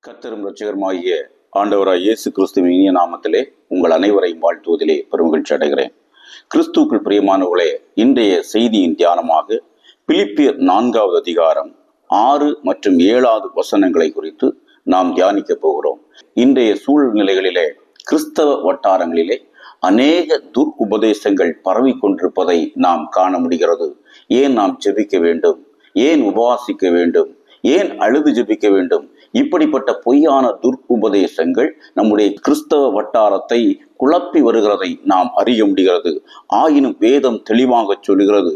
கர்த்தரும் இரட்சகருமாகிய ஆண்டவராய் இயேசு கிறிஸ்துவின் இனிய நாமத்திலே உங்கள் அனைவரையும் வாழ்த்துவதிலே பெருமகிழ்ச்சி அடைகிறேன். கிறிஸ்துவுக்குள் பிரியமானவர்களே, இன்றைய செய்தியின் தியானமாக பிலிப்பியர் 4வது அதிகாரம் 6 மற்றும் 7வது வசனங்களை குறித்து நாம் தியானிக்க போகிறோம். இன்றைய சூழ்நிலைகளிலே கிறிஸ்தவ வட்டாரங்களிலே அநேக உபதேசங்கள் பரவி கொண்டிருப்பதை நாம் காண முடிகிறது. ஏன் நாம் ஜெபிக்க வேண்டும், ஏன் உபவாசிக்க வேண்டும், ஏன் அழுது ஜெபிக்க வேண்டும், இப்படிப்பட்ட பொய்யான உபதேசங்கள் நம்முடைய கிறிஸ்தவ வட்டாரத்தை குழப்பி வருகிறதை நாம் அறிய முடிகிறது. ஆயினும் வேதம் தெளிவாக சொல்கிறது,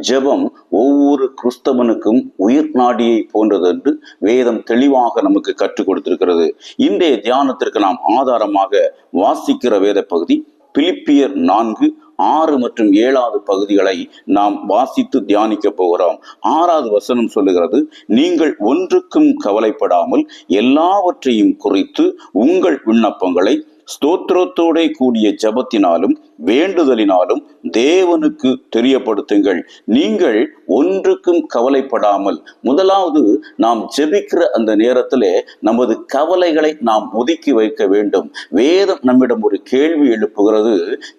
ஜெபம் ஒவ்வொரு கிறிஸ்தவனுக்கும் உயிர் நாடியை போன்றது என்று வேதம் தெளிவாக நமக்கு கற்றுக் கொடுத்திருக்கிறது. இன்றைய தியானத்திற்கு நாம் ஆதாரமாக வாசிக்கிற வேத பகுதி பிலிப்பியர் 4:6 மற்றும் 7வது பகுதிகளை நாம் வாசித்து தியானிக்க போகிறோம். 6வது வசனம் சொல்லுகிறது, நீங்கள் ஒன்றுக்கும் கவலைப்படாமல் எல்லாவற்றையும் குறித்து உங்கள் விண்ணப்பங்களை ஸ்தோத்திரத்தோட கூடிய ஜெபத்தினாலும் வேண்டுதலினாலும் தேவனுக்கு தெரியப்படுத்துங்கள். நீங்கள் ஒன்றுக்கும் கவலைப்படாமல், முதலாவது நாம் ஜெபிக்கிற அந்த நேரத்திலே நமது கவலைகளை நாம் ஒதுக்கி வைக்க வேண்டும். வேதம் நம்மிடம் ஒரு கேள்வி எழுப்புகிறது,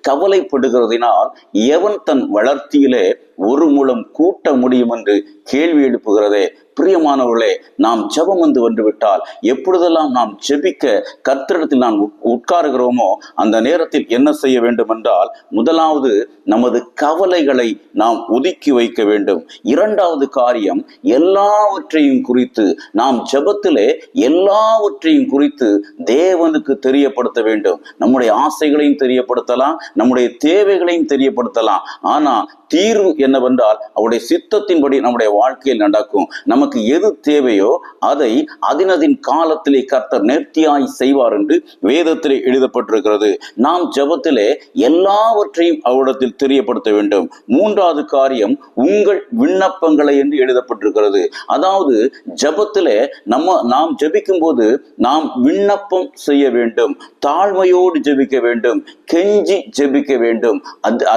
கவலைப்படுகிறதினால் எவன் தன் வளர்ச்சியிலே ஒரு முழம் கூட்ட முடியும் என்று கேள்வி எழுப்புகிறதே. பிரியமானவர்களே, நாம் ஜெபம் வந்து விட்டால் எப்பொழுதெல்லாம் நாம் ஜெபிக்க கர்த்தரிடத்தில் நாம் உட்காருகிறோமோ அந்த நேரத்தில் என்ன செய்ய வேண்டும் என்றால், முதலாவது நமது கவலைகளை நாம் ஒதுக்கி வைக்க வேண்டும். இரண்டாவது காரியம், எல்லாவற்றையும் குறித்து நாம் ஜெபத்திலே எல்லாவற்றையும் குறித்து தேவனுக்கு தெரியப்படுத்த வேண்டும். நம்முடைய ஆசைகளையும் தெரியப்படுத்தலாம், நம்முடைய தேவைகளையும் தெரியப்படுத்தலாம். ஆனா தீர்வு என்னவென்றால் அவருடைய சித்தத்தின்படி நம்முடைய வாழ்க்கையில் நடக்கும். நமக்கு எது தேவையோ அதை அதினதின் காலத்திலே கர்த்தர் நேர்த்தியாய் செய்வார் என்று வேதத்திலே எழுதப்பட்டிருக்கிறது. நாம் ஜெபத்திலே எல்லாவற்றையும் அவரிடத்தில் தெரியப்படுத்த வேண்டும். மூன்றாவது காரியம், உங்கள் விண்ணப்பங்களை என்று எழுதப்பட்டிருக்கிறது. அதாவது ஜெபத்திலே நாம் ஜெபிக்கும் போது நாம் விண்ணப்பம் செய்ய வேண்டும், தாழ்மையோடு ஜெபிக்க வேண்டும், கெஞ்சி ஜெபிக்க வேண்டும்.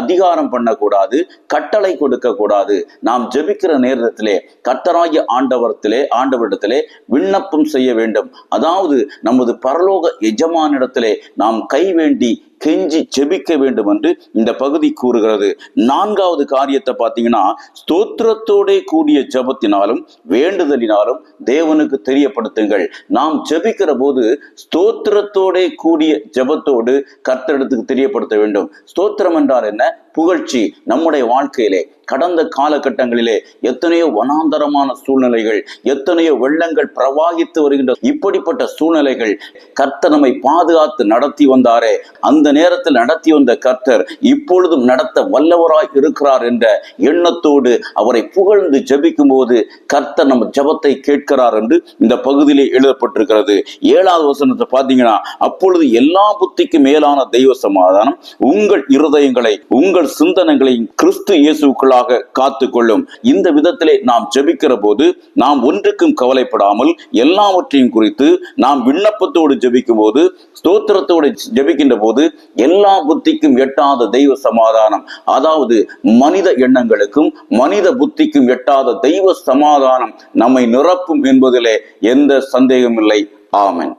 அதிகாரம் பண்ணக்கூடாது, கட்டளை கொடுக்க கூடாது. நாம் ஜெபிக்கிற நேரத்திலே கர்த்தராகிய ஆண்டவரிடத்திலே விண்ணப்பம் செய்ய வேண்டும். அதாவது நமது பரலோக எஜமானிடத்திலே நாம் கை வேண்டி கெஞ்சி ஜெபிக்க வேண்டும் என்று இந்த பகுதி கூறுகிறது. 4வது காரியத்தை பார்த்தீங்கன்னா, ஸ்தோத்திரத்தோட கூடிய ஜெபத்தினாலும் வேண்டுதலினாலும் தேவனுக்கு தெரியப்படுத்துங்கள். நாம் ஜெபிக்கிற போது ஸ்தோத்திரத்தோட கூடிய ஜெபத்தோடு கர்த்தரிடத்துக்கு தெரியப்படுத்த வேண்டும். ஸ்தோத்திரம் என்றால் என்ன? புகழ்ச்சி. நம்முடைய வாழ்க்கையிலே கடந்த காலகட்டங்களிலே எத்தனையோ வனாந்தரமான சூழ்நிலைகள், எத்தனையோ வெள்ளங்கள் பிரவாகித்து வருகின்ற இப்படிப்பட்ட சூழ்நிலைகள் கர்த்தர் நம்மை பாதுகாத்து நடத்தி வந்தாரே, அந்த நேரத்தில் நடத்தி வந்த கர்த்தர் இப்பொழுதும் நடத்த வல்லவராய் இருக்கிறார் என்ற எண்ணத்தோடு அவரை புகழ்ந்து ஜெபிக்கும் போது கர்த்தர் நம்ம ஜெபத்தை கேட்கிறார் என்று இந்த பகுதியிலே எழுதப்பட்டிருக்கிறது. 7வது வசனத்தை பார்த்தீங்கன்னா, அப்பொழுது எல்லா புத்திக்கும் மேலான தெய்வ சமாதானம் உங்கள் இருதயங்களை உங்கள் சிந்தனைகளை கிறிஸ்து இயேசுக்குள்ளாக காத்துக்கொள்ளும். இந்த விதத்திலே நாம் ஜெபிக்கிற போது நாம் ஒன்றுக்கும் கவலைப்படாமல் எல்லாவற்றையும் குறித்து நாம் விண்ணப்பத்தோடு ஜெபிக்கும் போது, ஸ்தோத்திரத்தோடு ஜெபிக்கின்ற போது எல்லா புத்திக்கும் எட்டாத தெய்வ சமாதானம், அதாவது மனித எண்ணங்களுக்கும் மனித புத்திக்கும் எட்டாத தெய்வ சமாதானம் நம்மை நிரப்பும் என்பதிலே எந்த சந்தேகமில்லை. ஆமென்.